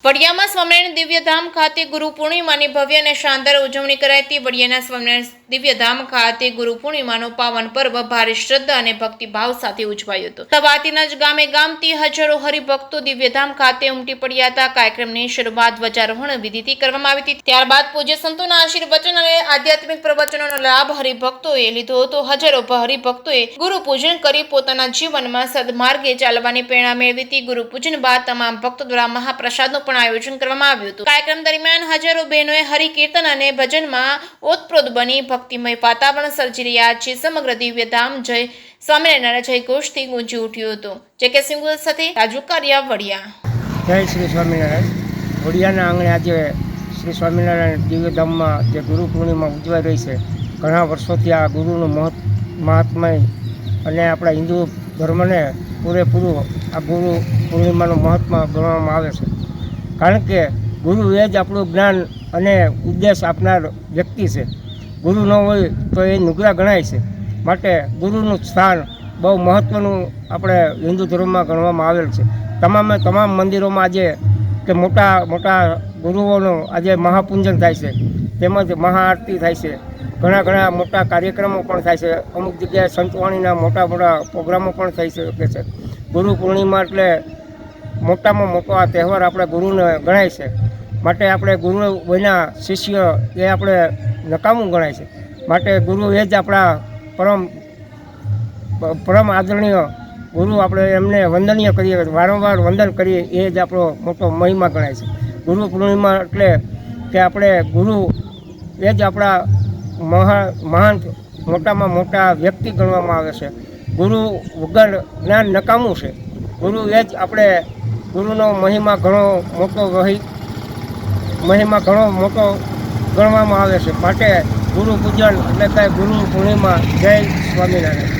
વડિયામાં સ્વામિનારાયણ દિવ્યધામ ખાતે ગુરુ પૂર્ણિમાની ભવ્ય અને શાનદાર ઉજવણી કરાઈ હતી। વડિયાના સ્વામિનારાયણ દિવ્યધામ ખાતે ગુરુ પૂર્ણિમાનો પાવન પર્વ ભારે શ્રદ્ધા અને ભક્તિભાવ સાથે ઉજવાયો હતો। તવાતીના જ ગામે ગામથી હજારો હરિભક્તો દિવ્યધામ ખાતે ઉમટી પડ્યા હતા। કાર્યક્રમની શરૂઆત ધ્વજારોહણ વિધિથી કરવામાં આવી હતી। ત્યારબાદ પૂજ્ય સંતોના આશીર્વચન અને આધ્યાત્મિક પ્રવચનોનો લાભ હરિભક્તોએ લીધો હતો। હજારો હરિભક્તોએ ગુરુ પૂજન કરી પોતાના જીવનમાં સદમાર્ગે ચાલવાની પ્રેરણા મેળવી હતી। ગુરુ પૂજન બાદ તમામ ભક્તો દ્વારા મહાપ્રસાદનું પણ આયોજન કરવામાં આવ્યું હતું। કાર્યક્રમ દરમિયાન હજારો બહેનોએ હરિકીર્તન અને ભજનમાં ઓતપ્રોત બની ભક્તિમય વાતાવરણ સર્જી રહ્યા છે। સમગ્ર દિવ્યધામ જય સ્વામિનારાયણ જય ઘોષથી ગુંજી ઉઠ્યું હતું। જે.કે. સિંઘુ સાથે રાજુ કારિયા, વડિયા। જય શ્રી સ્વામિનારાયણ। વડિયાના આંગણે આજે શ્રી સ્વામિનારાયણ દિવ્યધામમાં જે ગુરુ પૂર્ણિમા ઉજવાઈ રહી છે, ઘણા વર્ષોથી આ ગુરુનું મહાત્મય અને આપણા હિન્દુ ધર્મને પૂરેપૂરું આ ગુરુ પૂર્ણિમાનું મહત્ત્વ ગણવામાં આવે છે। કારણ કે ગુરુ એ જ આપણું જ્ઞાન અને ઉદ્દેશ આપનાર વ્યક્તિ છે। ગુરુ ન હોય તો એ નુગરા ગણાય છે। માટે ગુરુનું સ્થાન બહુ મહત્ત્વનું આપણે હિન્દુ ધર્મમાં ગણવામાં આવેલ છે। તમામ મંદિરોમાં આજે કે મોટા ગુરુઓનું આજે મહાપૂજન થાય છે, તેમજ મહાઆરતી થાય છે। ઘણા મોટા કાર્યક્રમો પણ થાય છે। અમુક જગ્યાએ સંતવાણીના મોટા પ્રોગ્રામો પણ થઈ શકે છે। ગુરુ પૂર્ણિમા એટલે મોટામાં મોટો આ તહેવાર આપણે ગુરુને ગણાય છે। માટે આપણે ગુરુ વિના શિષ્ય એ આપણે નકામું ગણાય છે। માટે ગુરુ એ જ આપણા પરમ આદરણીય ગુરુ, આપણે એમને વંદનીય કરીએ, વારંવાર વંદન કરીએ, એ જ આપણો મોટો મહિમા ગણાય છે। ગુરુ પૂર્ણિમા એટલે કે આપણે ગુરુ એ જ આપણા મહાન મોટામાં મોટા વ્યક્તિ ગણવામાં આવે છે। ગુરુ વગર જ્ઞાન નકામું છે। ગુરુ એ જ આપણે ગુરુનો મહિમા ઘણો મોટો ગણવામાં આવે છે। માટે ગુરુ પૂજન એટલે કે ગુરુ પૂર્ણિમા, જય સ્વામિનારાયણ।